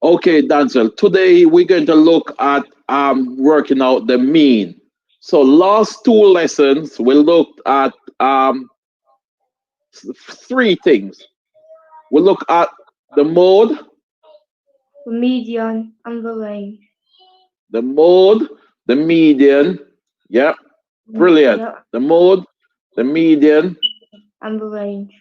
Okay, Denzel. Today we're going to look at working out the mean. So last two lessons we looked at three things. We look at the mode, The median and the range. the mode, the median. Yep, brilliant. Yeah, The mode, the median, and the range.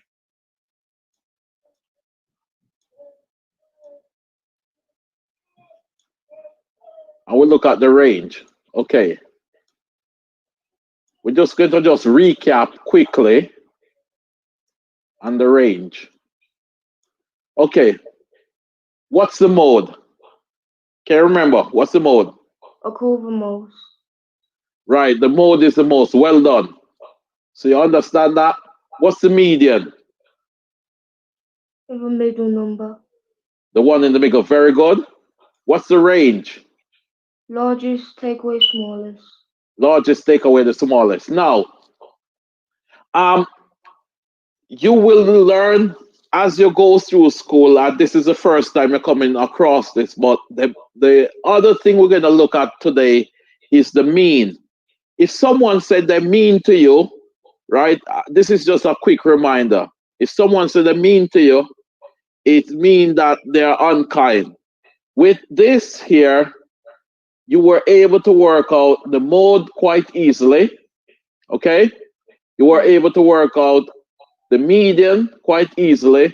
and we look at the range. Okay, we're just going to just recap quickly on the range. Okay, what's the mode? Can you remember? What's the mode? I call the most. Right, the mode is the most. Well done. So you understand that? What's the median? The middle number. The one in the middle. Very good. What's the range? Largest take away smallest. Largest take away the smallest. Now, um, you will learn as you go through school, and this is the first time you're coming across this, but the other thing we're going to look at today is the mean. If someone said they're mean to you, right, this is just a quick reminder. If someone said they're mean to you, it means that they're unkind. With this here, you were able to work out the mode quite easily, okay? You were able to work out the median quite easily,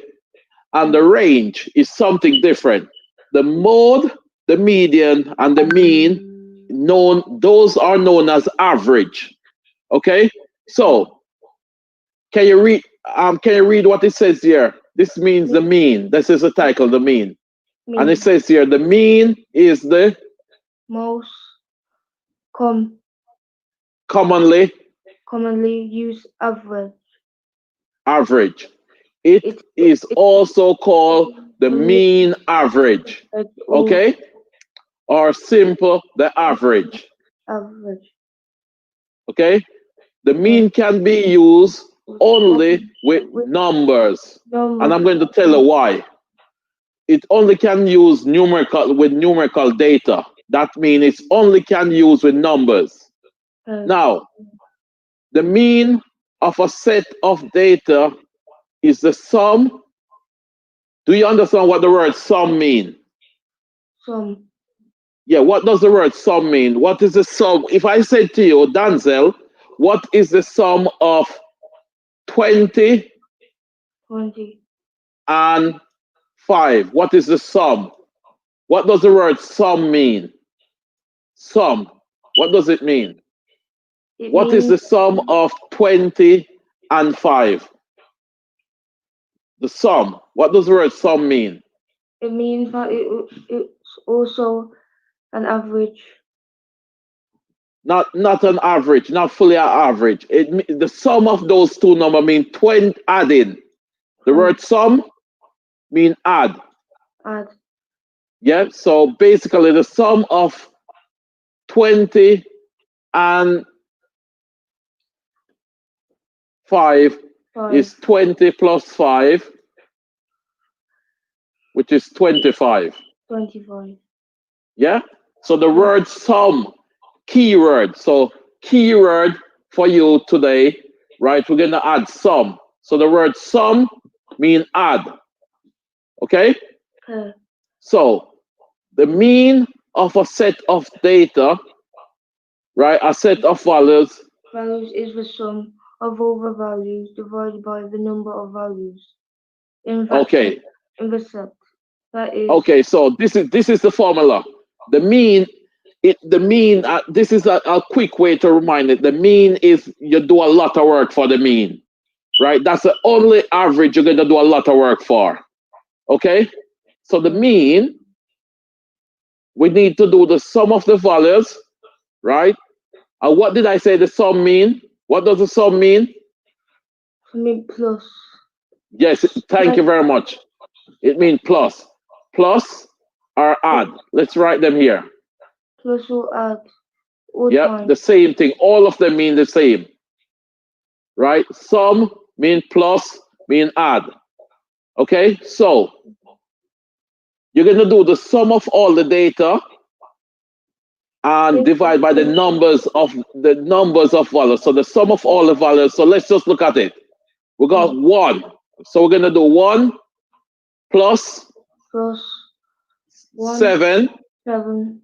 and the range is something different. The mode, the median, and the mean, those are known as average. Okay? So can you read what it says here? This means the mean. This is the title, the mean. And it says here the mean is the most commonly used average. average. It is also called the mean average. Okay? Or simple, the average. Average. Okay? The mean can be used only with numbers. And I'm going to tell you why. It only can use numerical data. That means it only can use with numbers. Now, the mean of a set of data is the sum. Do you understand what the word sum mean? Sum. Yeah, what does the word sum mean? What is the sum? If I said to you, Denzel, what is the sum of 20 and 5? What is the sum? What does the word sum mean? Sum. What does it mean? What is the sum of 20 and 5? The sum. What does the word sum mean? It means that it's also an average. Not an average, not fully an average. The sum of those two numbers mean 20 adding. The word sum mean add. Add. Yeah, so basically the sum of 20 and 5 is 20 plus 5, which is 25. 25. Yeah? So the word sum, keyword. So keyword for you today, right? We're going to add sum. So the word sum mean add. Okay? So the mean of a set of data, right? A set of values. Values is the sum of all the values divided by the number of values. In the set. That is. Okay, so this is the formula. The mean, this is a quick way to remind it. The mean is you do a lot of work for the mean, right? That's the only average you're going to do a lot of work for. Okay? So the mean, we need to do the sum of the values, right? And what did I say the sum mean? What does the sum mean? I mean plus. Yes, thank you very much. It means plus. Plus or add. Let's write them here. Plus or add. Yep, the same thing. All of them mean the same. Right? Sum mean plus, mean add. Okay? So you're going to do the sum of all the data and divide by the numbers of values. So the sum of all the values. So let's just look at it. We got 1. So we're going to do 1 plus plus 1, 7 7,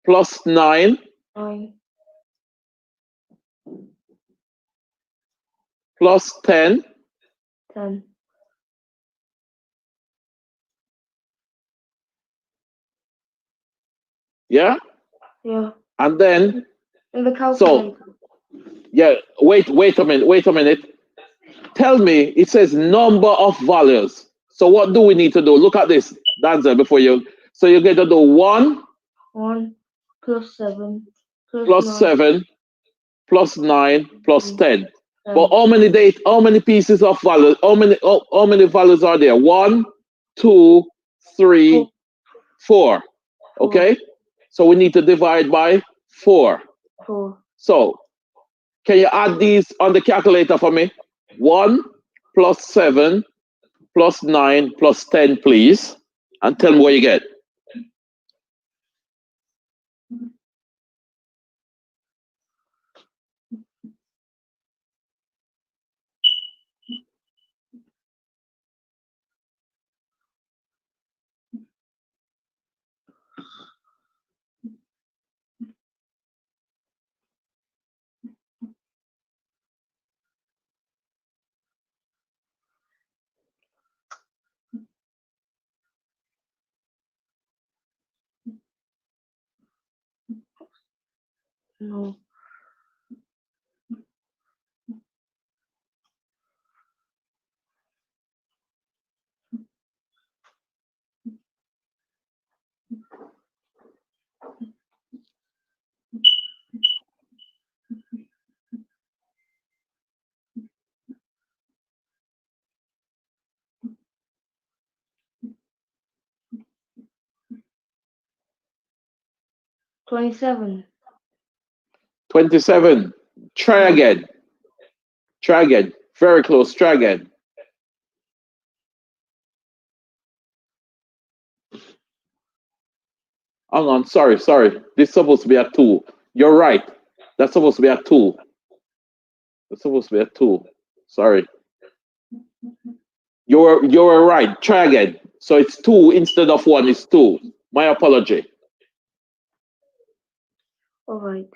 plus 9 9, plus 10 10. Yeah? Yeah. And then, In the so, calculator. yeah, wait a minute. Tell me, it says number of values. So what do we need to do? Look at this, Danza, before you. So you're going to do 1 1 plus 7 plus plus 9, 7 plus 9 plus 10. But 10. how many pieces of values? How many values are there? 1, 2, 3, 4. 4. Okay? So we need to divide by 4. 4. So can you add these on the calculator for me? 1 plus 7 plus 9 plus 10, please. And tell me what you get. No. 27. 27. Try again. Try again. Very close. Try again. Hang on. Sorry. This is supposed to be a 2. You're right. That's supposed to be a 2. That's supposed to be a 2. Sorry. You were right. Try again. So it's 2 instead of 1 is 2. My apology. All right.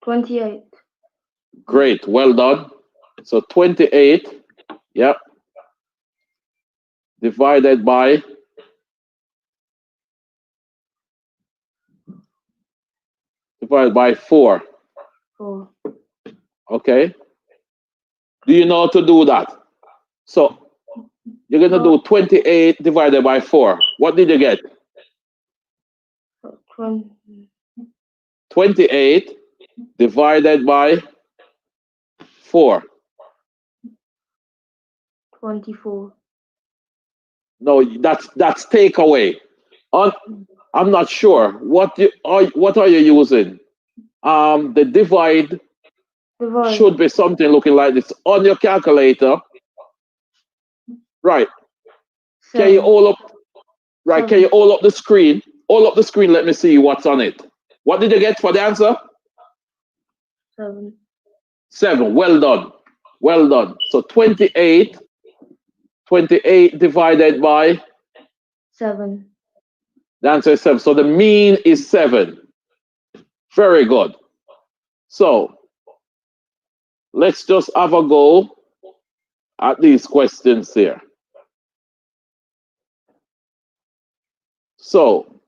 28. Great. Well done. So 28. Yep. Divided by 4. 4. Okay. Do you know how to do that? So you're going to No. do 28 divided by 4. What did you get? 28 divided by 4. 24. No, that's takeaway. I'm not sure. What are you using? The divide should be something looking like this on your calculator. Right. 7. Can you all up? Right. 7. Can you all up the screen? All up the screen. Let me see what's on it. What did you get for the answer? 7. 7. Well done. Well done. So 28 divided by 7. the answer is 7. So the mean is 7. Very good. So let's just have a go at these questions here. So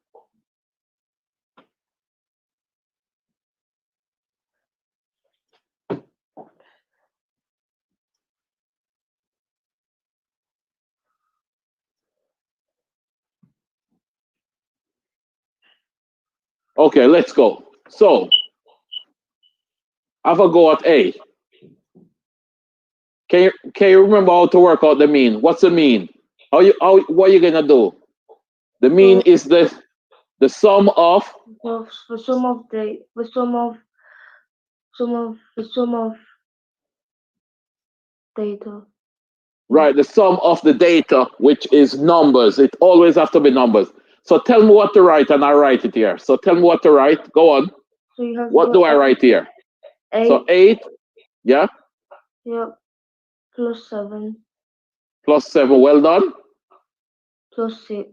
okay, let's go. So have a go at A. Can you remember how to work out the mean? What's the mean? What are you gonna do? The mean is the The sum of the sum of data. right, the sum of the data, which is numbers. It always have to be numbers. So tell me what to write, and I write it here. So tell me what to write. Go on. So you have What do I write here? 8. So 8, yeah, Yep. Plus 7. plus 7. Well done. Plus 6.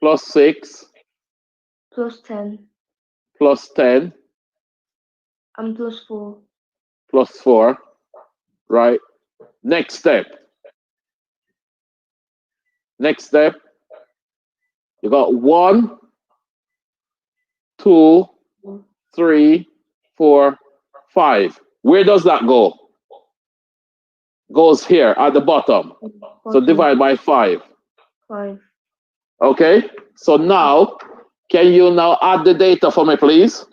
Plus 6. Plus 10. Plus 10. And plus 4. Plus 4. Right. Next step. Next step. You got 1, 2, 3, 4, 5. Where does that go? Goes here at the bottom. So divide by 5. 5. Okay. So now, can you now add the data for me, please?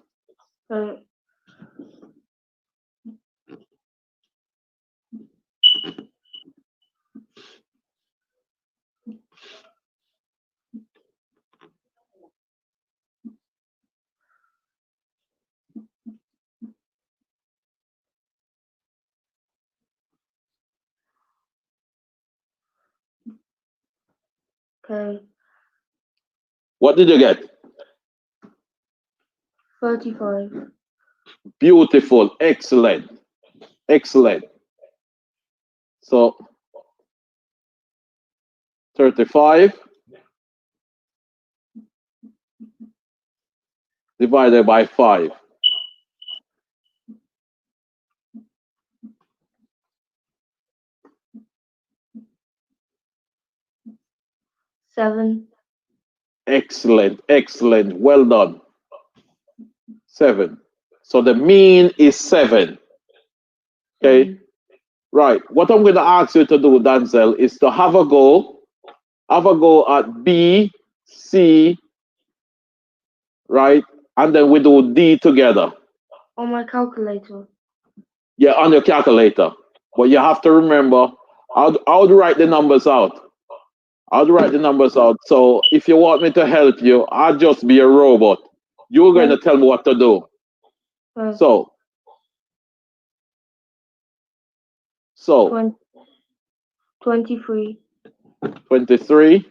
Okay. What did you get? 35. Beautiful. Excellent. Excellent. So 35 divided by 5. 7. Excellent. Excellent. Well done. 7. So the mean is 7. Okay. Right. What I'm going to ask you to do, Denzel, is to have a go. Have a go at B, C, right? And then we do D together. On my calculator. Yeah, on your calculator. But you have to remember, I'll write the numbers out. I'll write the numbers out. So if you want me to help you, I'll just be a robot. You're going to tell me what to do. So 23. 23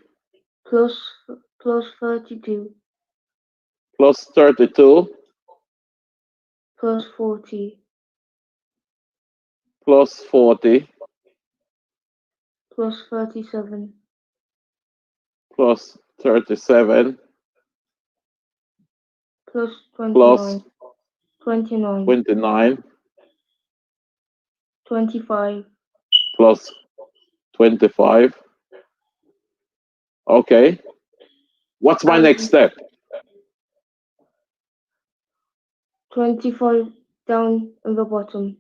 plus 32. plus 32 Plus 40. plus 40 Plus 37. plus 37 Plus 29. plus 29. 29 25. plus 25. Okay. What's my next step? 25 down in the bottom.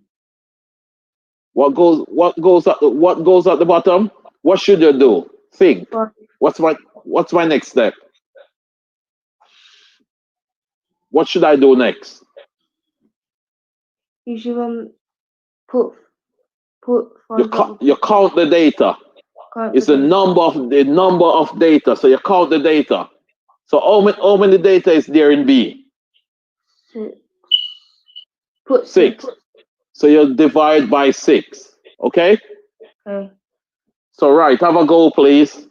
What goes at the bottom? What should you do? Think. 5. What's my next step? What should I do next? You should put 5. You count the data. It's the number of data. So you count the data. So how many data is there in B? 6. Put 6. So you divide by 6. Okay? Okay. So right, have a go, please.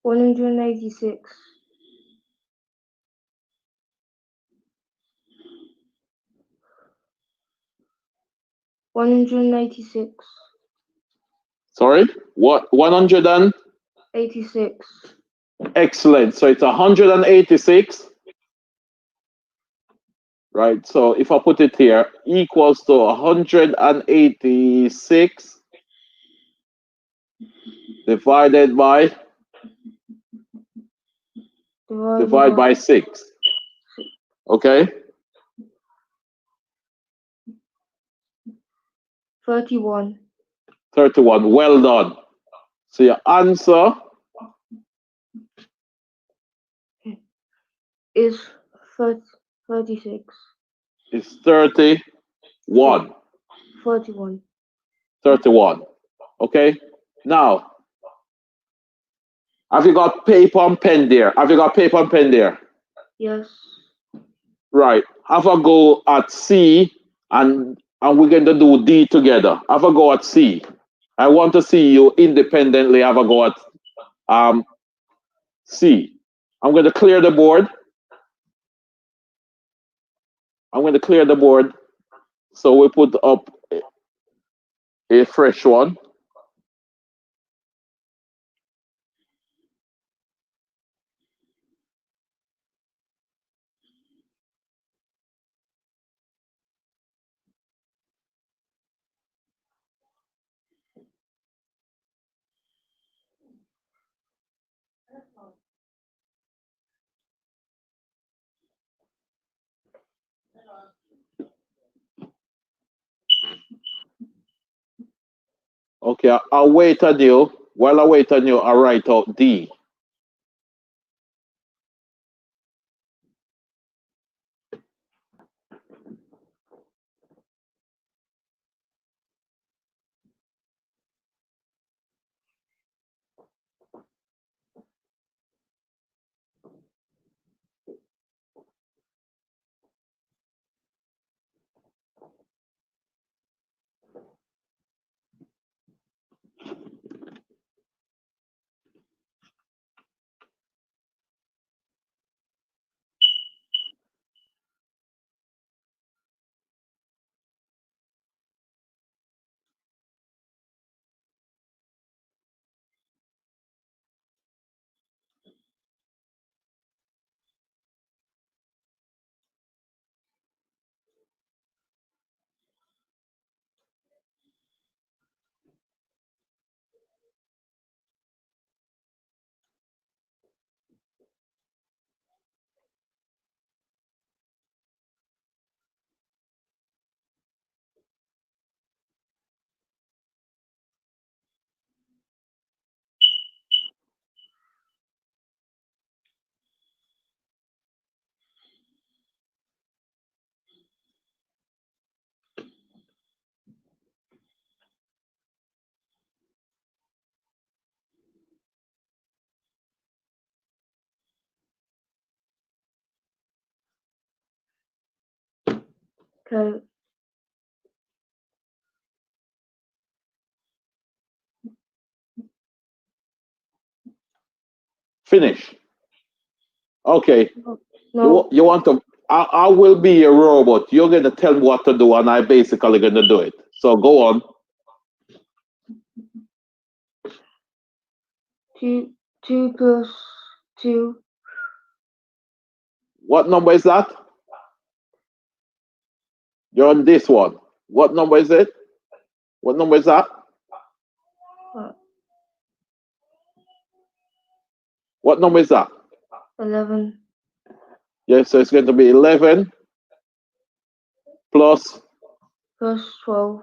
$186. $186. Sorry? What? 100 and? 86. Excellent. So it's 186 right? So if I put it here, equals to 186 divided by Divided divide by by 6. Okay? 31 31. Well done. So your answer is 36. is 31. 41. 31. Okay? Now, have you got paper and pen there? Have you got paper and pen there? Yes. Right. Have a go at C and we're going to do D together. Have a go at C. I want to see you independently have a go at um, C. I'm going to clear the board. I'm going to clear the board. So we put up a fresh one. Okay, I'll wait on you. While I wait on you, I'll write out D. Okay. Finish. Okay. No. You want to, I will be a robot. You're going to tell me what to do, and I basically going to do it. So go on. 2 plus 2. What number is that? You're on this one. What number is it? What number is that? uh, What number is that? 11 Yes, so it's going to be 11 plus, plus 12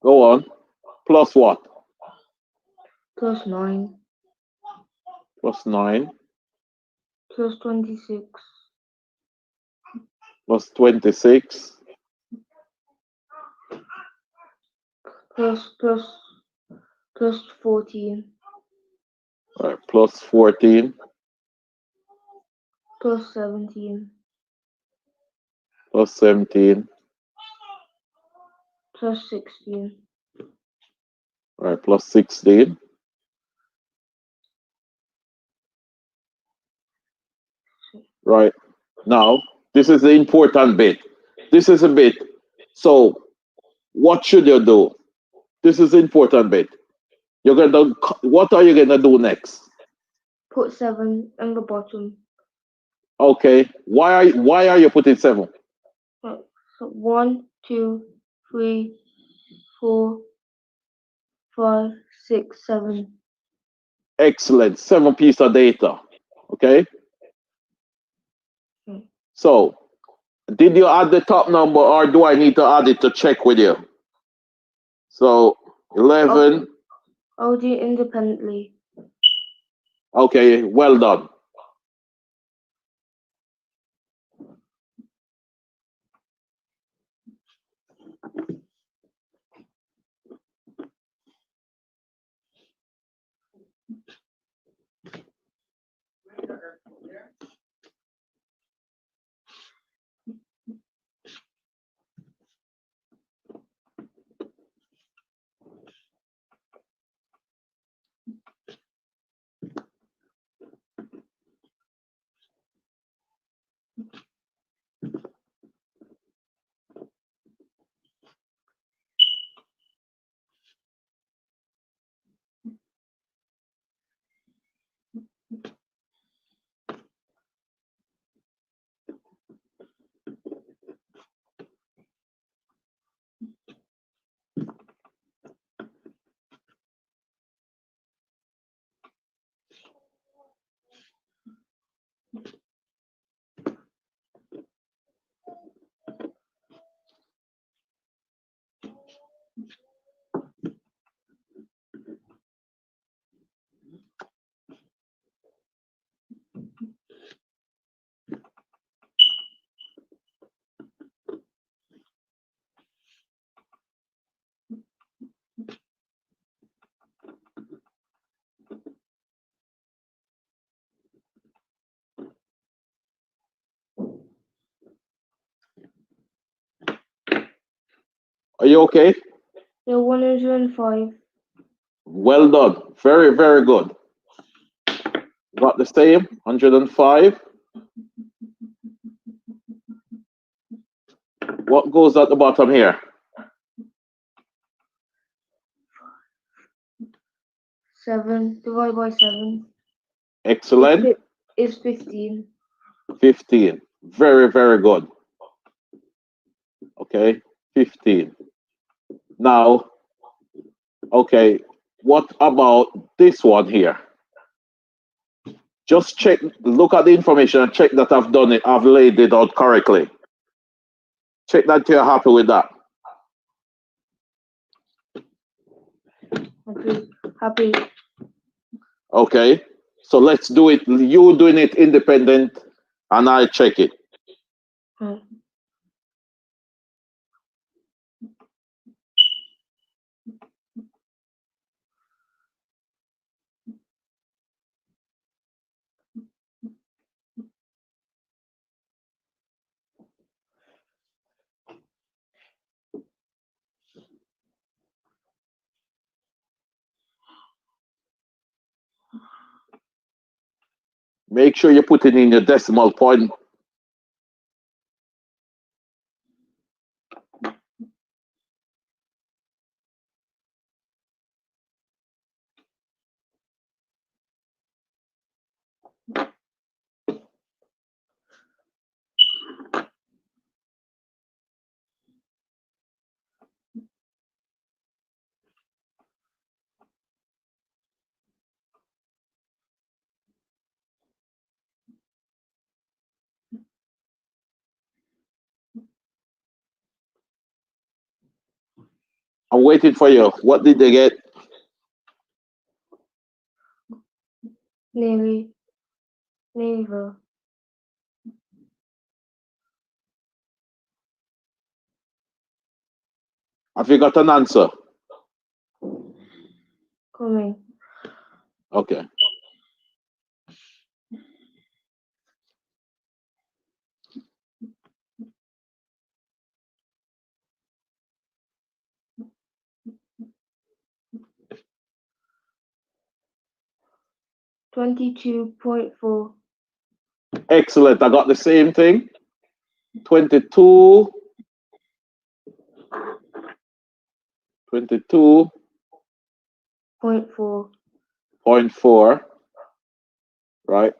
go on, plus what? plus 9 Plus 9 plus 26 plus 26 plus 14 plus 14 plus 17 plus 17 plus 16 plus 16. Right. Now, this is the important bit. This is a bit. So, what should you do? This is important bit. You're gonna. What are you gonna do next? Put 7 in the bottom. Okay. Why are you putting 7? Right. So 1, 2, 3, 4, 5, 6, 7. Excellent. 7 piece of data. Okay. Okay. So, did you add the top number, or do I need to add it to check with you? So, I'll, 11. I'll do it independently. Okay. Well done. Are you okay? Yeah, 105. Well done. Very, very good. Got the same. 105. What goes at the bottom here? 7 divided by 7 Excellent. is 15. 15. Very, very good. Okay. 15. Now, okay. What about this one here? Just check, look at the information and check that I've done it, I've laid it out correctly. Check that you're happy with that. Happy. Okay. So let's do it. You doing it independent and I check it. Right. Make sure you put it in your decimal point. I'm waiting for you. What did they get? Nearly. Neither. Have you got an answer? Coming. Okay. $22.4. Excellent. I got the same thing. 22. 22.4. 22.4, right?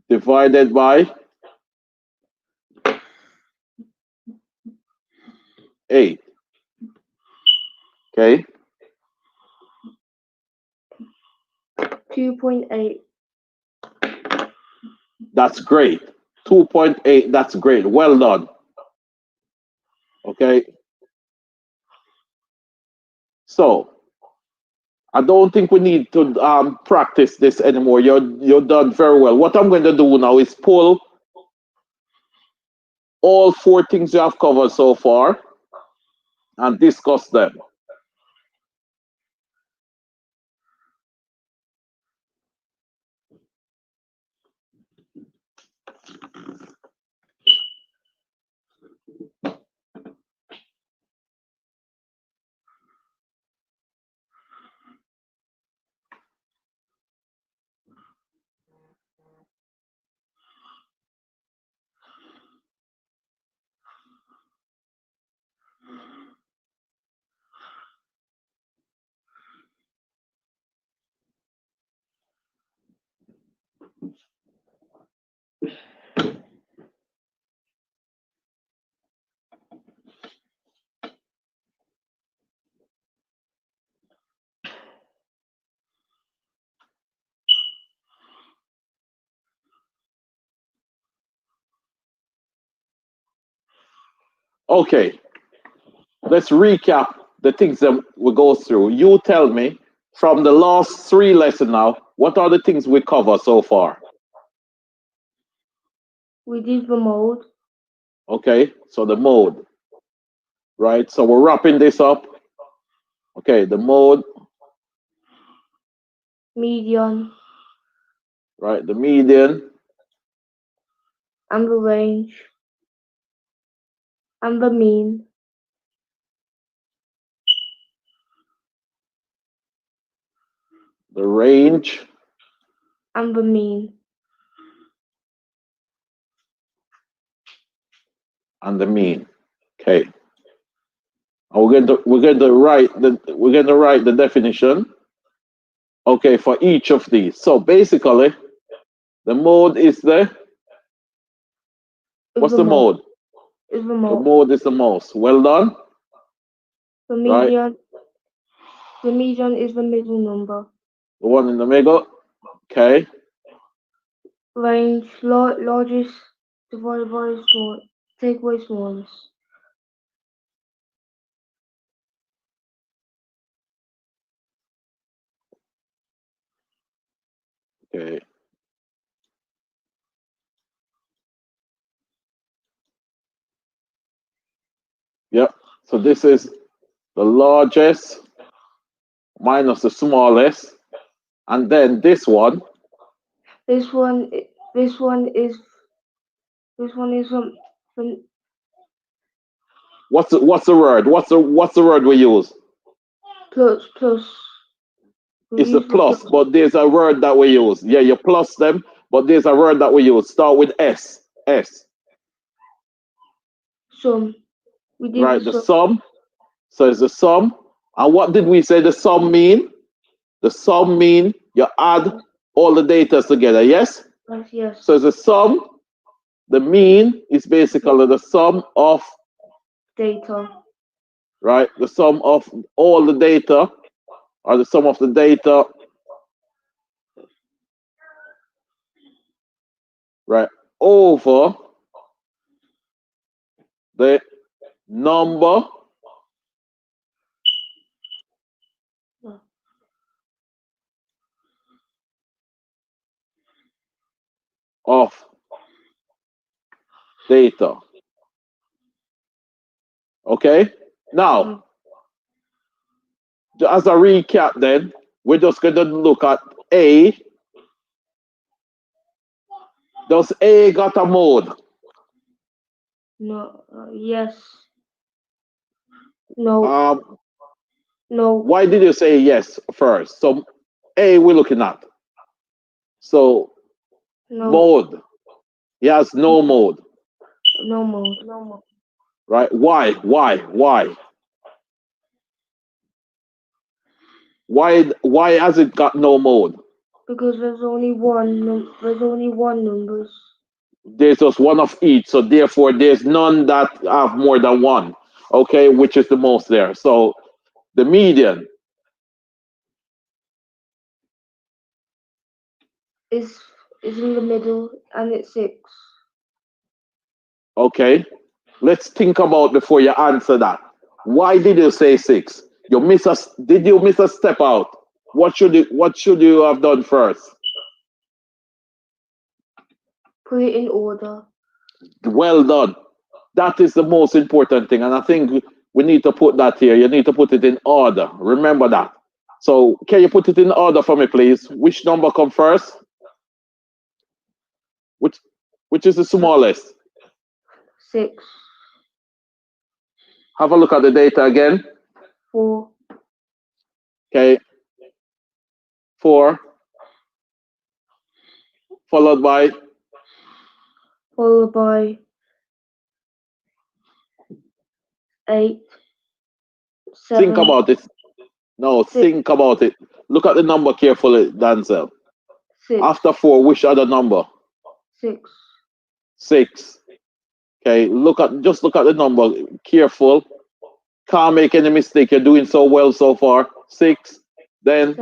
Divided by 8. Okay, 2.8. that's great. 2.8, that's great. Well done. Okay, so I don't think we need to practice this anymore. You're done very well. What I'm going to do now is pull all four things you have covered so far and discuss them. Okay, let's recap the things that we go through. You tell me from the last three lessons now, what are the things we cover so far? We did the mode. Okay, so the mode, right? So we're wrapping this up. Okay, the mode, Median. right? The median, And the range. And the mean. the range, And the mean. and the mean. Okay, and we're going to write the definition. Okay, for each of these. So basically, the mode is Is what's the the mode. mode? Is the The mode. mode is the most. Well done, The right? median. The median is the middle number. The one in the middle. Okay, Range. Largest divided by small. Take away smallest. okay. Yep. So this is the largest minus the smallest, and then this one. This one. This one is. This one is from What's the word? What's the word we use? plus. We It's a use the plus. plus, but there's a word that we use. Yeah, you plus them, but there's a word that we use. Start with S. S. Sum. We did the Right, the sum. sum. So it's the sum. And what did we say the sum mean? The sum mean you add all the data together, yes? Yes. So the sum, the mean is basically the sum of, Data. right, the sum of all the data, or the sum of the data, right, over the number of data. Okay? Now, as a recap, then, we're just going to look at A. Does A got a mode? No. Yes. No. Um, No. why did you say yes first? So, A we're looking at. So, No. mode. He has no mode, No mode. No mode. right? Why? Why has it got no mode? Because there's only one numbers. There's just one of each, so therefore there's none that have more than one. Okay, which is the most there. So the median, Is is in the middle and it's 6. okay. Let's think about before you answer that. Why did you say six? Did you miss a step out? What should you have done first? Put it in order. Well done. That is the most important thing. And I think we need to put that here. You need to put it in order. Remember that. So can you put it in order for me, please? Which number come first? Which which is the smallest? 6, Have a look at the data again. 4, Okay. Four, followed by followed by 8, think 7, about it. No, 6, think about it. Look at the number carefully, Denzel. 6, After four, which other number? 6, Six. Okay, look at the number. Careful. Can't make any mistake. You're doing so well so far. Six, then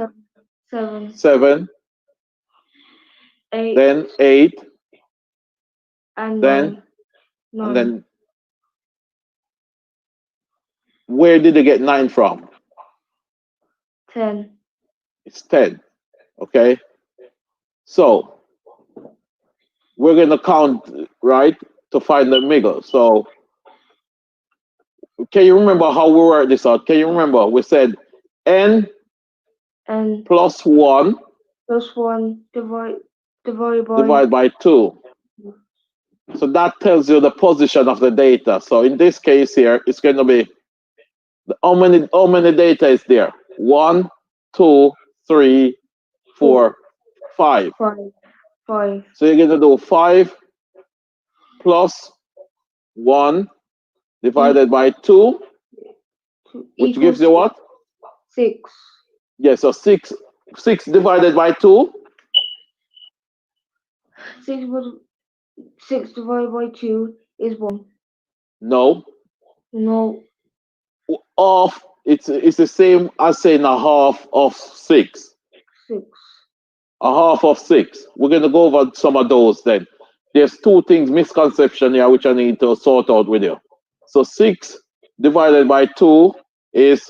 7, seven, 8, then eight, and then 9. and 9, then where did you get nine from? 10, It's 10. Okay. So we're gonna count right to find the middle. So can you remember how we worked this out? Can you remember? We said n and plus one plus 1 divided by divided by two. So that tells you the position of the data. So in this case here, it's going to be how many data is there? One, two, three, 4, four, five. 5, 5, So you're going to do five plus one divided by two, which gives equals you what? 6. Yeah, so six divided by two. 6 was 6 divided by 2 is 1. No, No, half. It's the same as saying a half of six. 6. A half of six. We're going to go over some of those then. There's two things, misconception here, which I need to sort out with you. So six divided by two is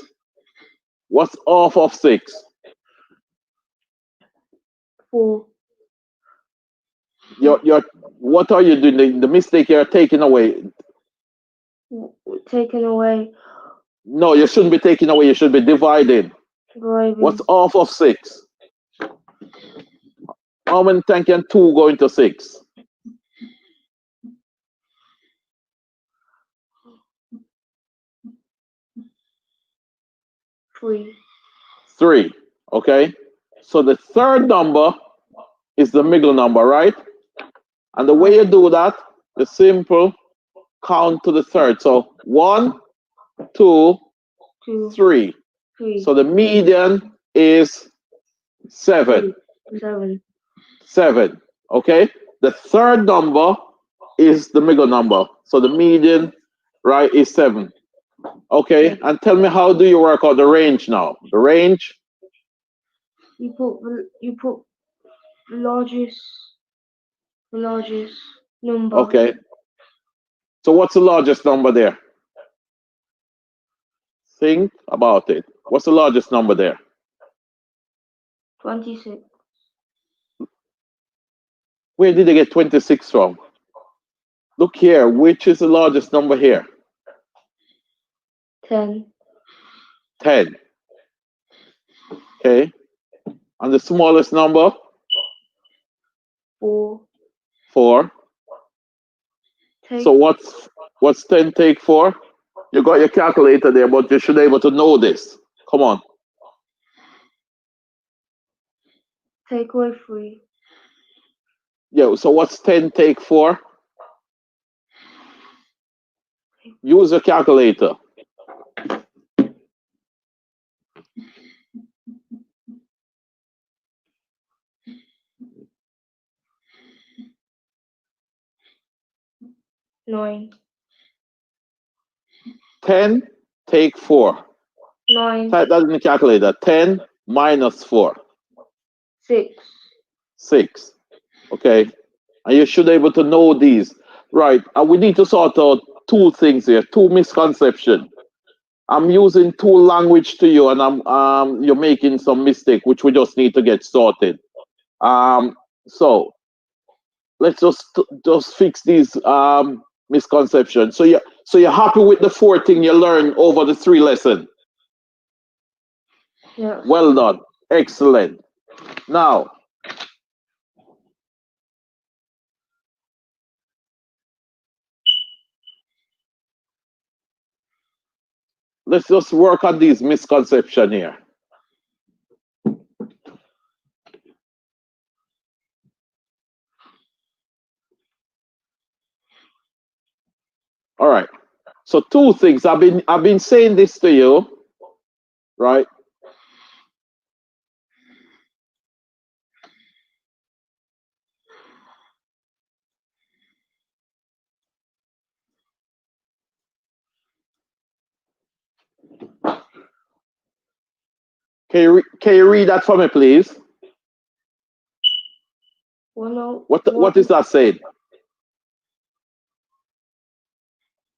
what's half of six? 4. You're what are you doing? The mistake you're taking away. Taken away. No, you shouldn't be taking away, you should be dividing. Driving. What's half of six? How many times can two go into six? 3. Three. Okay. So the third number is the middle number, right? And the way you do that, the simple count to the third. So one, two, 2, three. 3, So the median is seven. 7. Seven. Okay. The third number is the middle number. So the median, right, is seven. Okay. And tell me, how do you work out the range now? The range? You put the largest number. Okay. So what's the largest number there? Think about it. What's the largest number there? 26. Where did they get 26 from? Look here. Which is the largest number here? 10. 10. Okay. And the smallest number? 4. 4. Take So what's 10 take 4? You got your calculator there, but you should be able to know this. Come on. away 3. Yeah, so what's 10 take 4? Use a calculator. 9. 10, take 4. 9. Type that in the calculator. 10 minus 4. 6. 6. Okay. And you should be able to know these. Right. And we need to sort out two things here, two misconceptions. I'm using two language to you, and you're making some mistake, which we just need to get sorted. So let's just fix these misconceptions. So you're happy with the 4 thing you learned over the 3 lesson? Yeah. Well done. Excellent. Now, let's just work on these misconceptions here. All right. So 2 things. I've been saying this to you, right? Can you read that for me, please? What is that saying?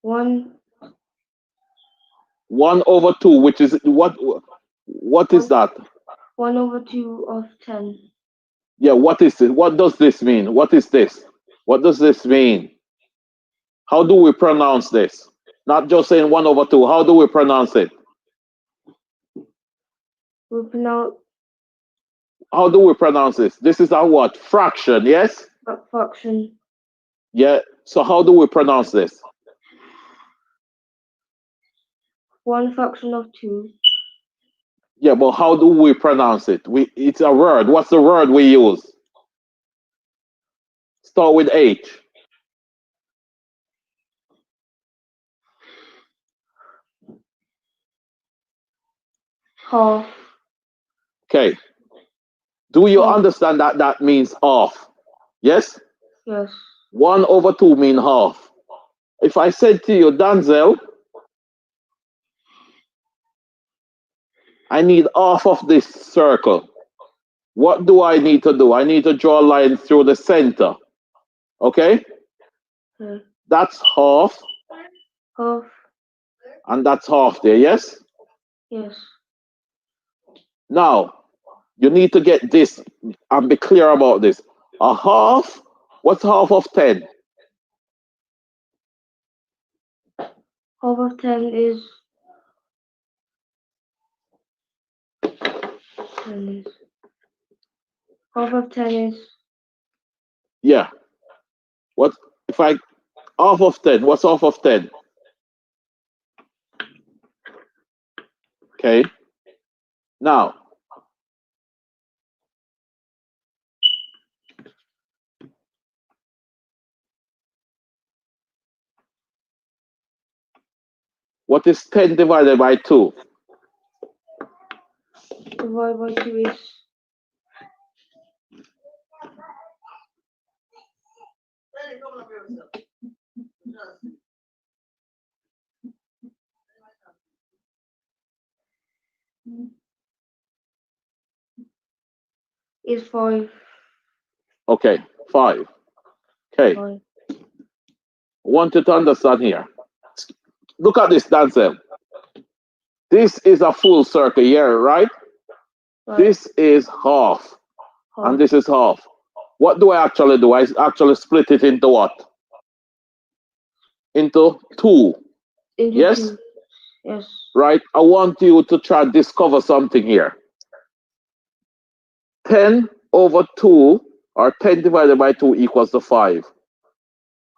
1 over 2, which is what is that? 1 over 2 of 10. Yeah, what is it? What does this mean? What is this? What does this mean? How do we pronounce this? Not just saying 1 over 2. How do we pronounce it? How do we pronounce this? This is a what? Fraction, yes? Fraction. Yeah. So how do we pronounce this? 1 fraction of 2. Yeah, but how do we pronounce it? It's a word. What's the word we use? Start with H. Half. Okay. Do you understand that that means half? Yes? Yes. 1 over 2 mean half. If I said to you, Danzel, I need half of this circle. What do I need to do? I need to draw a line through the center. Okay? That's half. Half. And that's half there, yes? Yes. Now, you need to get this and be clear about this. A half, what's half of 10? Half of 10 is... Half of 10 is... Yeah. What if I half of 10? What's half of 10? Okay. Now, what is 10 divided by 2? Divided by 2 is 5. Okay, 5. Okay. 5. I want you to understand here. Look at this, Danzel. This is a full circle here, right? This is half. And this is half. What do I actually do? I actually split it into what? Into 2. Yes? 2. Yes. Right? I want you to try and discover something here. 10 over 2, or 10 divided by 2 equals to 5.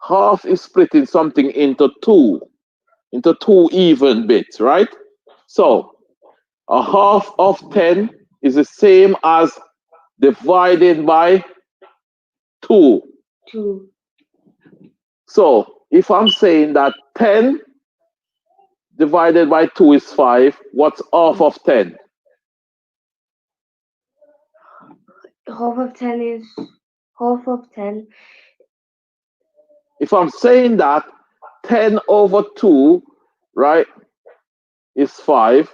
Half is splitting something into 2 even bits, right? So, a half of 10 is the same as divided by 2. 2. So, if I'm saying that 10 divided by 2 is 5, what's half of 10? Half of 10 is... Half of 10. If I'm saying that, 10 over 2, right, is 5.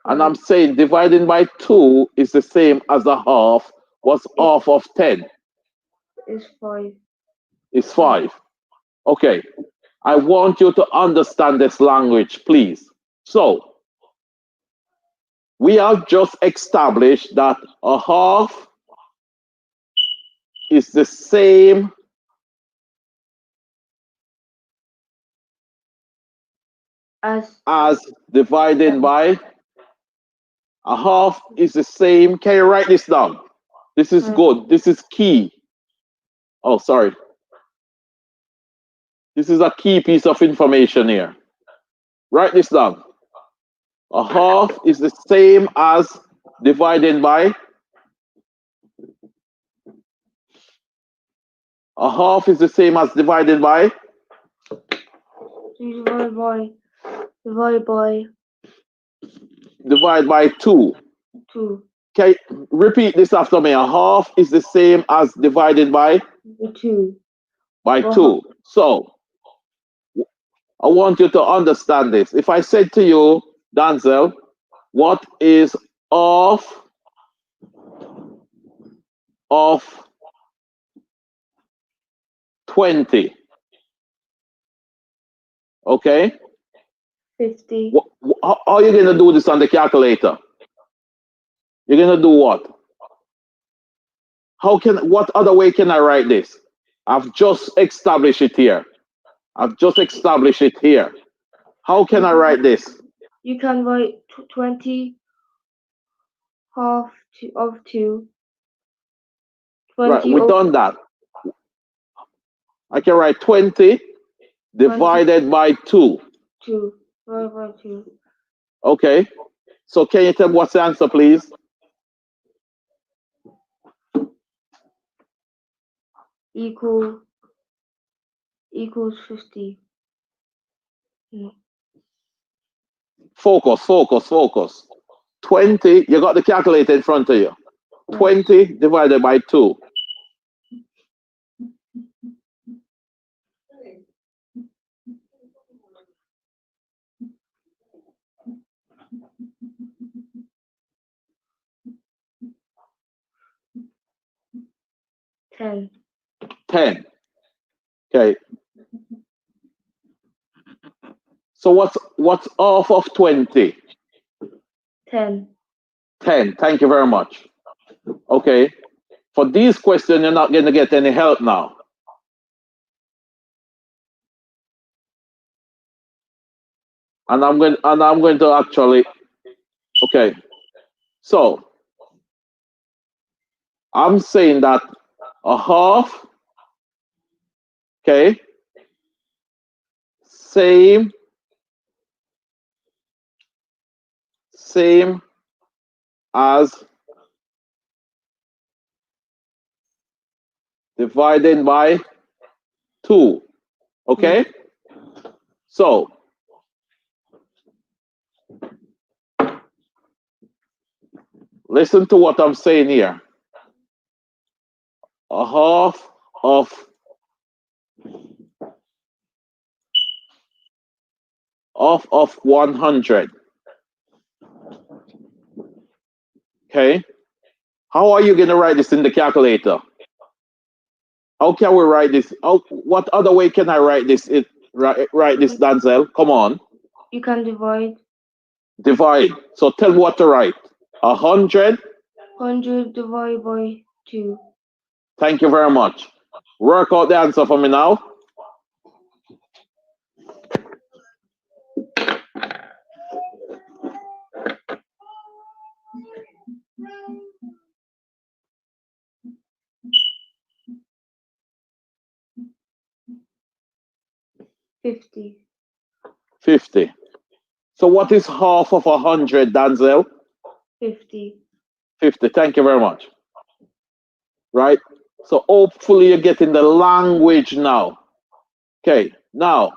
And I'm saying dividing by 2 is the same as a half. What's half of 10? Is 5. Is 5. Okay. I want you to understand this language, please. So, we have just established that a half is the same as dividing by a half is the same. Can you write this down? This is good. This is key. Oh, sorry. This is a key piece of information here. Write this down. A half is the same as dividing by. A half is the same as divided by. Divide by 2. 2. Okay, repeat this after me. A half is the same as divided by 2. By 2. So, I want you to understand this. If I said to you, Danzel, what is half of 20? Okay? 50. How are you going to do this on the calculator? You're going to do what? What other way can I write this? I've just established it here. I've just established it here. How can I write this? You can write 20 half of 2. 20 right, we've done that. I can write 20 divided by 2. 2 divided by 2. Okay. So can you tell me what's the answer, please? Equals 50. No. Focus. 20, you got the calculator in front of you. 20 divided by 2. Ten. 10. Okay. So what's half of 20? 10. 10. Thank you very much. Okay. For these questions, you're not going to get any help now. And I'm going to actually. Okay. So I'm saying that a half. Okay. Same as divided by 2. Okay? So, listen to what I'm saying here. A half of 100. Okay? How are you going to write this in the calculator? How can we write this? What other way can I write this? Write this, Danzel. Come on. You can divide. Divide. So tell me what to write. 100. 100 divided by 2. Thank you very much. Work out the answer for me now. $50. 50. So what is half of 100, Danzel? 50. 50. Thank you very much. Right? So hopefully you're getting the language now. Okay, now,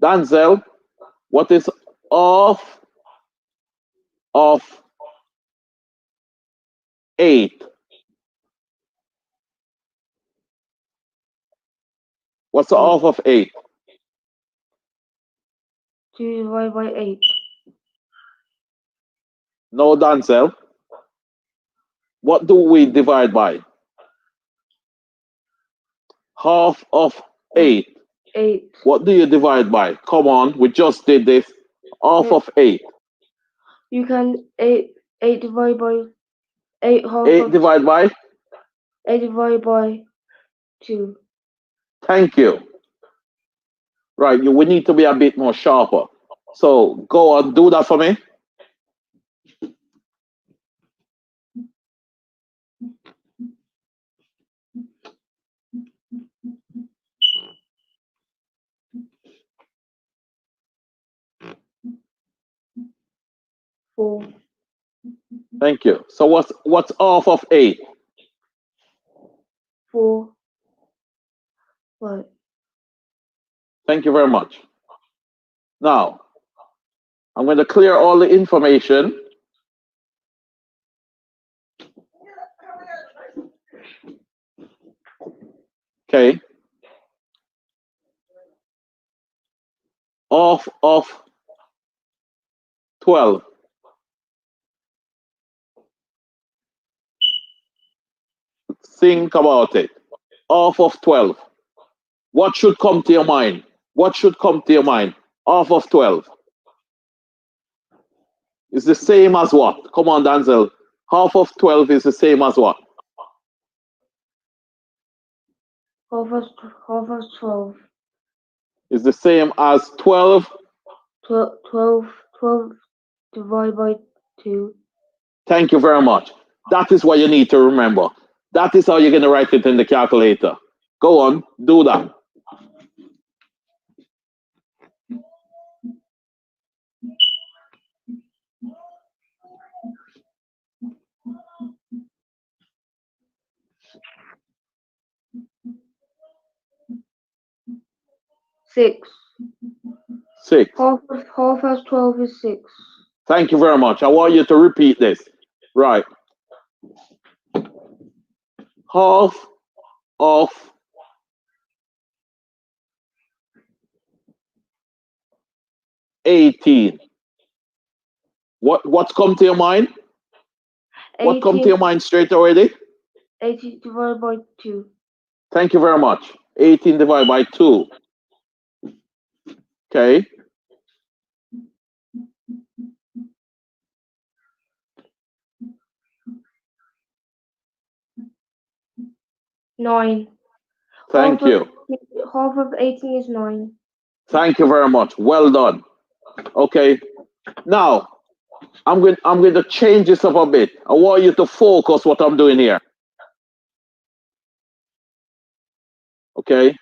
Danzel, what is half of 8? What's the 8. half of 8? 2 divided by 8. No, Denzel. What do we divide by? Half of 8. 8. What do you divide by? Come on, we just did this. Half of 8. You can 8 divided by 8 half 8 of divided by? 8 divided by 2. Thank you. Right, we need to be a bit more sharper. So go on, do that for me. Four. Thank you. So what's half of 8? 4. Right. Thank you very much. Now, I'm going to clear all the information. Okay. Half of 12. Think about it. Half of 12. What should come to your mind? What should come to your mind? Half of 12. It's the same as what? Come on, Denzel. Half of 12 is the same as what? Half of 12. It's the same as 12. 12 divided by 2. Thank you very much. That is what you need to remember. That is how you're going to write it in the calculator. Go on, do that. Six. 6. Half of 12 is 6. Thank you very much. I want you to repeat this. Right. Half of 18. What's come to your mind? What come to 18. your mind straight already? 18 divided by 2. Thank you very much. 18 divided by 2. Okay. Nine. Thank you. Half of 18 is 9. Thank you very much. Well done. Okay. Now, I'm going to change this up a bit. I want you to focus what I'm doing here. Okay.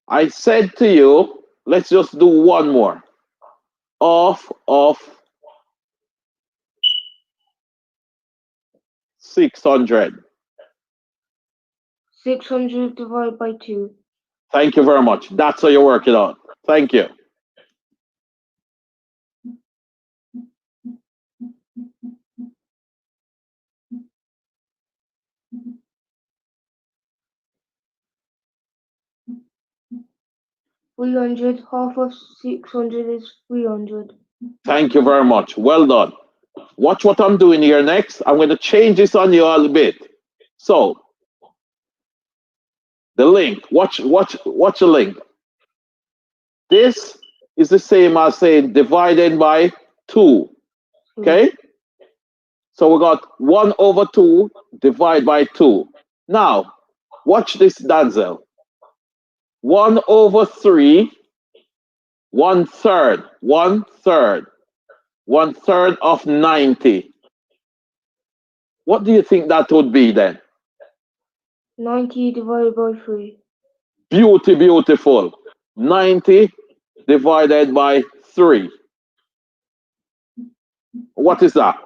I said to you, let's just do one more. Half of 600. 600 divided by 2. Thank you very much. That's how you work it out. Thank you. Half of 600 is 300. Thank you very much. Well done. Watch what I'm doing here next. I'm going to change this on you a little bit. So, the link. Watch the link. This is the same as saying divided by 2. Okay? So we got 1 over 2 divided by 2. Now, watch this, Denzel. 1 over 3, 1/3, 1/3, 1/3 of 90. What do you think that would be then? 90 divided by 3. Beautiful. 90 divided by 3. What is that?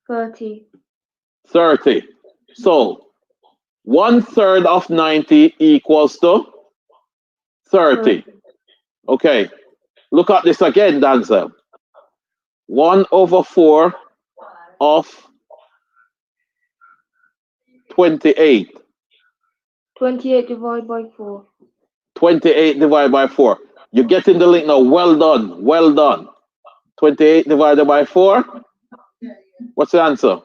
30. 30. So 1/3 of 90 equals to 30. Okay. Look at this again, Denzel. 1 over 4 of 28. 28 divided by 4. 28 divided by 4. You're getting the link now. Well done. Well done. 28 divided by 4. What's the answer?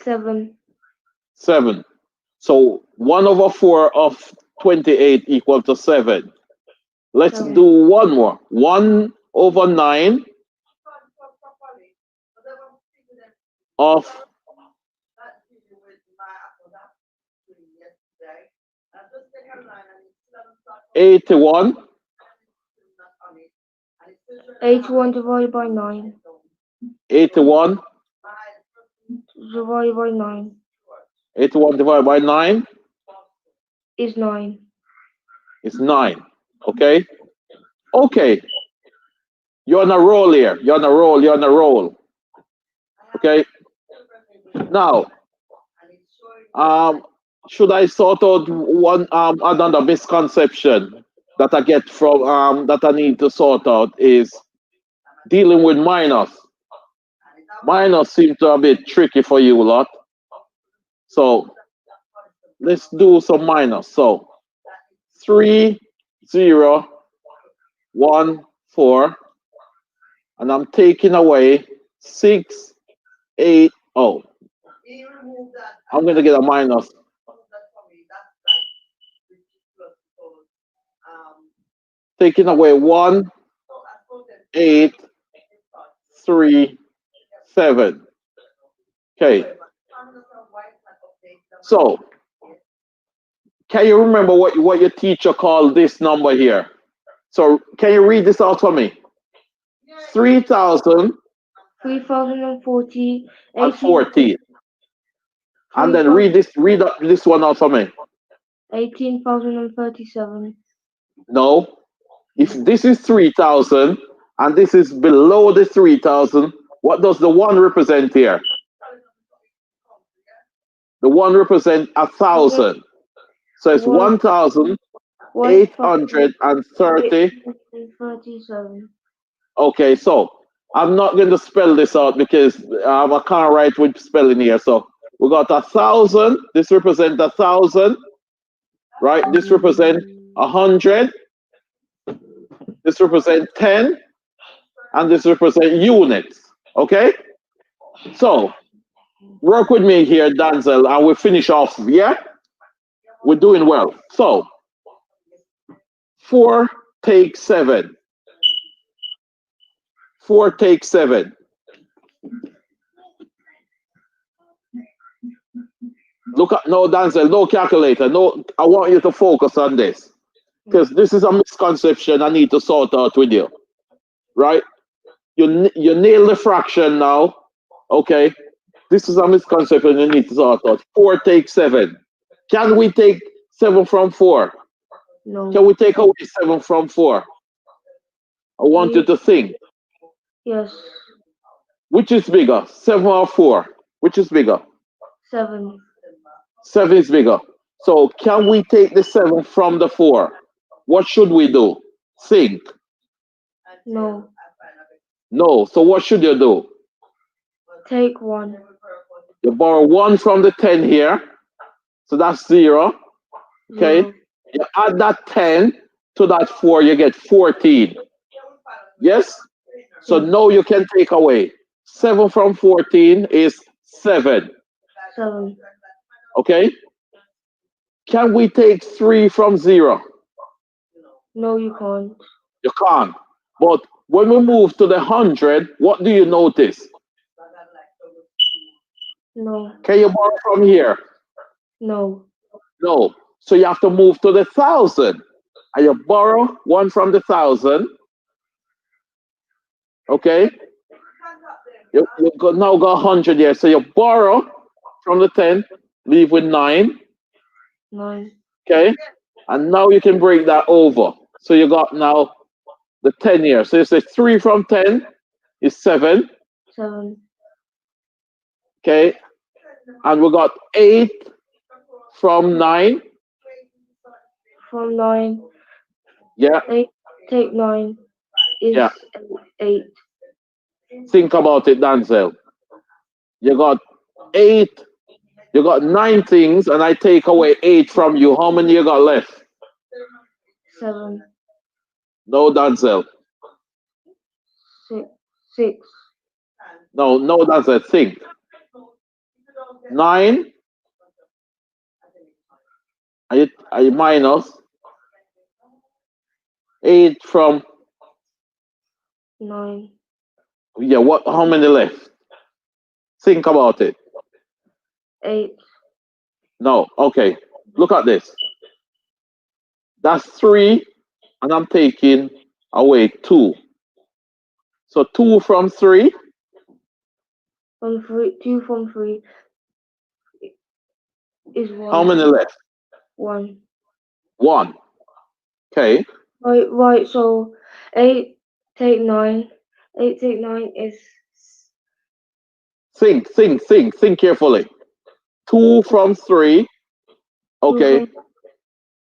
7. 7. So 1 over 4 of 28 equal to 7. Let's 7. do one more. 1 over 9 of 81. 81 divided by 9. 81. Divided by 9 81 divided by 9 is 9. is 9. Okay? Okay. You're on a roll here. You're on a roll. You're on a roll. Okay? Now, should I sort out one another misconception that I get from that I need to sort out is dealing with minus. Minus seems to be a bit tricky for you a lot. So let's do some minus. So 3, 0, 1, 4, and I'm taking away 6, 8. Oh, I'm gonna get a minus. Taking away 1, 8, 3, 7. Okay. So, can you remember what your teacher called this number here? So, can you read this out for me? 3,000 3,040. and 40. And then read this one out for me. 18,037. No. If this is 3,000 and this is below the 3,000, what does the 1 represent here? The 1 represents 1,000. So it's 1,830. Okay, so I'm not going to spell this out because I can't write with spelling here. So we got 1,000. This represents 1,000, right? This represents 100. This represents 10, and this represents units. Okay? So work with me here, Danzel, and we'll finish off. Yeah? We're doing well. So 4 take 7. 4 take 7. Look at no, Danzel, no calculator. No, I want you to focus on this. Because this is a misconception I need to sort out with you. Right? You nail the fraction now. Okay? This is a misconception you need to sort out. 4 take 7. Can we take 7 from 4? No. Can we take away 7 from 4? I want you to think. Yes. Which is bigger, 7 or 4? Which is bigger? 7. 7 is bigger. So can we take the 7 from the 4? What should we do? Think. No. No. So what should you do? Take 1. You borrow 1 from the 10 here. So that's 0. Okay. 0. You add that 10 to that 4, you get 14. Yes? So now you can take away 7 from 14 is 7. 7. Okay? Can we take 3 from 0? No, you can't. You can't. But when we move to the 100, what do you notice? No. Can you borrow from here? No. No. So you have to move to the 1,000. And you borrow 1 from the 1,000. Okay? You now got 100 here. So you borrow from the 10, leave with 9. 9. Okay? And now you can break that over. So you got now the 10 here. So you say 3 from 10 is 7. 7. Okay? And we got 8 from 9. From 9. Yeah, 8 take 9 is yeah. 8. Think about it, Denzel. You got 8. You got 9 things, and I take away 8 from you. How many you got left? 7. No, Denzel. 6. No, Denzel. Think. 9. Are you minus 8 from? 9. Yeah. What? How many left? Think about it. 8. No. Okay. Look at this. That's 3, and I'm taking away 2. So 2 from 3. From 3. 2 from 3 is How 1. many left? 1. 1. Okay. Right, so 8 take 9. 8 take 9 is Think carefully. 2 from 3. 2 Okay. from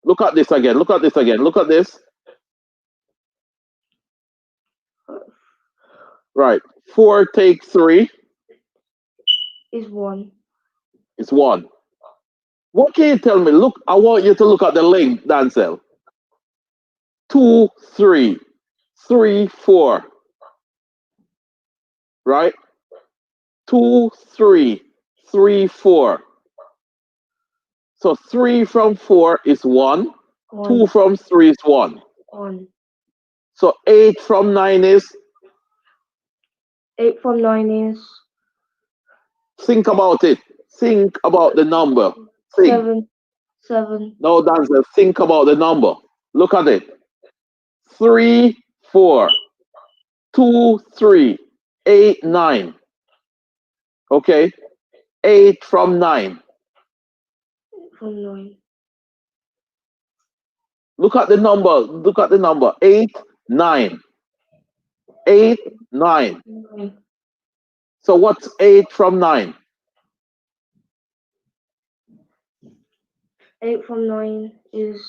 Look at this again. Look at this again. Look at this. Right. 4 take 3 is 1. is 1. What can you tell me? Look, I want you to look at the link, Dancel. 2, 3, 3, 4. Right? 2, 3, 3, 4. So 3 from 4 is 1. 2 1. from 3 is 1. 1. So 8 from 9 is. 8 from 9 is Think about it. Think about the number. Think. 7. 7. No, Dancel. Think about the number. Look at it. 3, 4. 2, 3, 8, 9. Okay? 8 from 9. From 9. Look at the number. Look at the number. 8, 9. 8, 9. 9. So what's 8 from 9? 8 from 9 is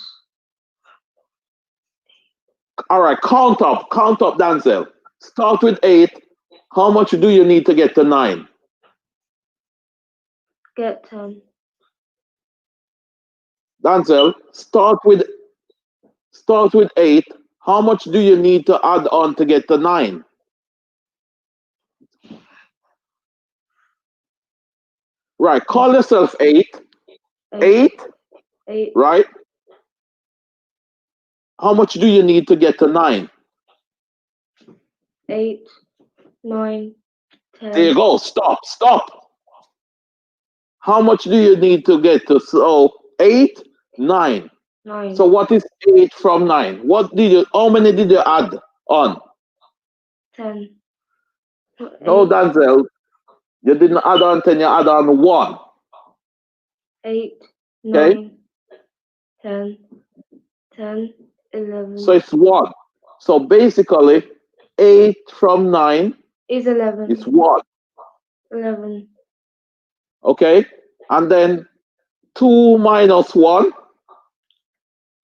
All right, count up. Count up, Denzel. Start with 8. How much do you need to get to 9? get 10. Denzel, start with 8. How much do you need to add on to get to 9? Right, call yourself 8. 8. 8, 8. right? How much do you need to get to 9? 8. 9. There you 10. go. Stop. How much do you need to get to? So 8, 9. 9. So what is 8 from 9? How many did you add on? 10. No, 8. Denzel. You didn't add on 10, you add on 1. 8. Okay? 9. 10. 10. So 11. it's 1. So basically, 8 from 9 Is is 11. 1. 11. Okay? And then 2 minus 1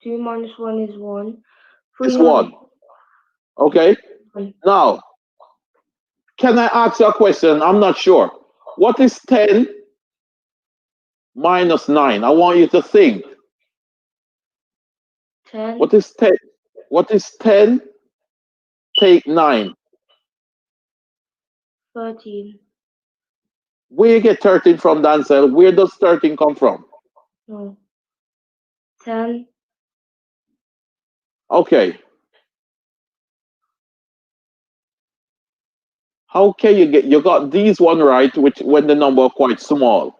2 minus 1 is 1. is 3 minus 1. Okay? 1. Now, can I ask you a question? I'm not sure. What is 10 minus 9? I want you to think. 10. What is 10? What is 10 take 9? 13. Where you get 13 from, Dancel? Where does 13 come from? No. 10. Okay. How can you got these one right, which when the number are quite small.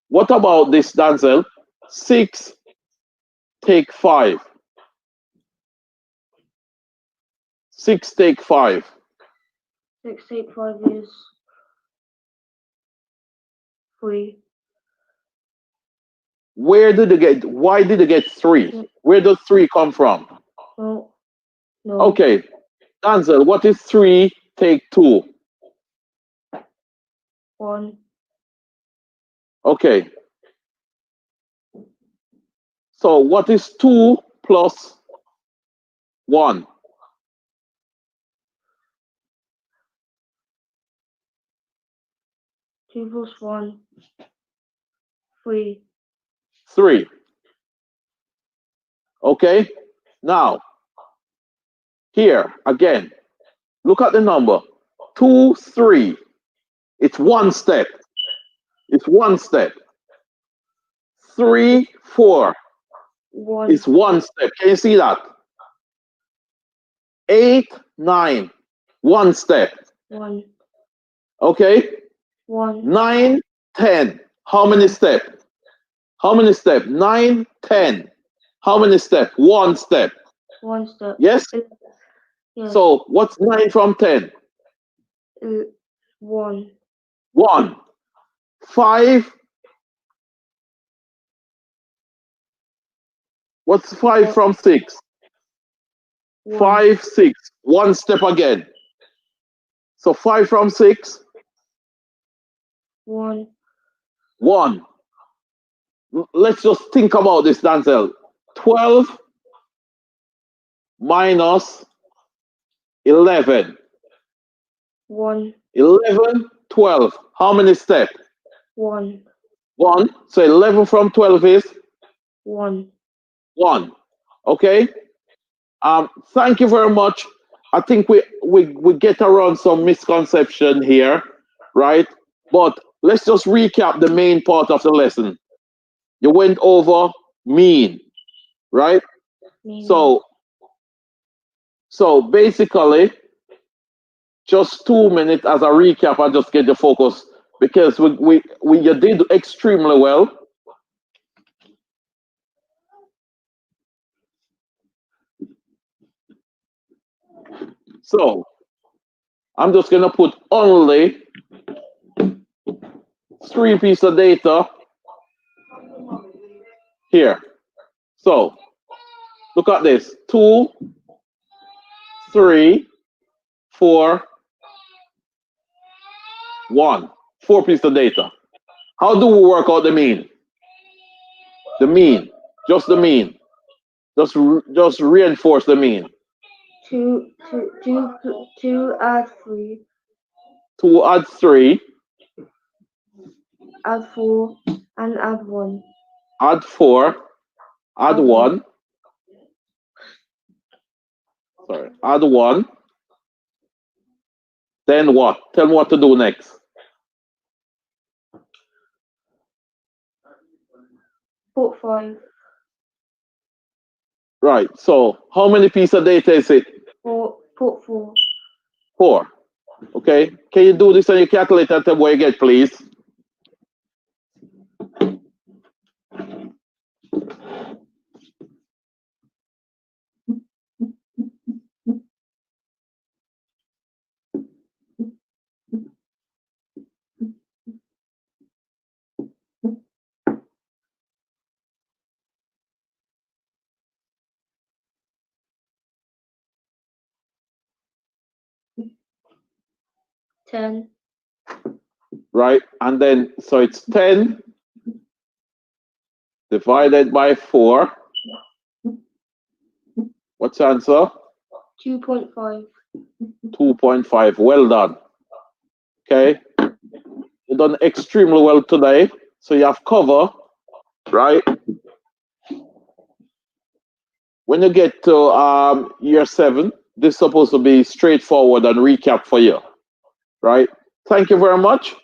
What about this, Dancel? 6 take 5. 6 take 5. 6 take 5 is 3. Why did you get 3? Where does 3 come from? No. No. Okay. Dancel, what is 3 take 2? 1. Okay. So what is 2 plus 1? 2 plus 1. 3. 3. Okay? Now, here, again, look at the number. 2, 3. It's one step. It's one step. 3, 4. 1. It's one step. Can you see that? 8, 9. One step. 1. Okay? 1. 9, 10. How many steps? How many steps? 9, 10. How many steps? One step. 1 step. Yes? Yes. So what's 9 from 10? 1. 1. 5. What's 5 from 6? 1. 5, 6. One step again. So 5 from 6? 1. 1. Let's just think about this, Denzel. 12 minus 11. 1. 11, 12. How many steps? 1. 1. So 11 from 12 is 1. 1. Okay? Thank you very much. I think we get around some misconception here, right? But let's just recap the main part of the lesson. You went over mean, right? Mean. So basically, just 2 minutes as a recap and just get the focus because you did extremely well. So I'm just gonna put only 3 pieces of data here. So look at this: 2, 3, 4, 1. 4 pieces of data. How do we work out the mean? The mean, just the mean. Just reinforce the mean. 2 add 3. 2 add 3. Add 4 and add 1. Add 4. Add 1. Sorry. Add 1. Then what? Tell me what to do next. Put 5. Right. So how many pieces of data is it? 4. Put 4. 4. Okay. Can you do this on your calculator and tell me what you get, please? $10. Right. And then, so it's 10 divided by 4. What's the answer? 2.5. 2.5. Well done. Okay. You've done extremely well today. So you have cover, right? When you get to year 7, this is supposed to be straightforward and recap for you, right? Thank you very much.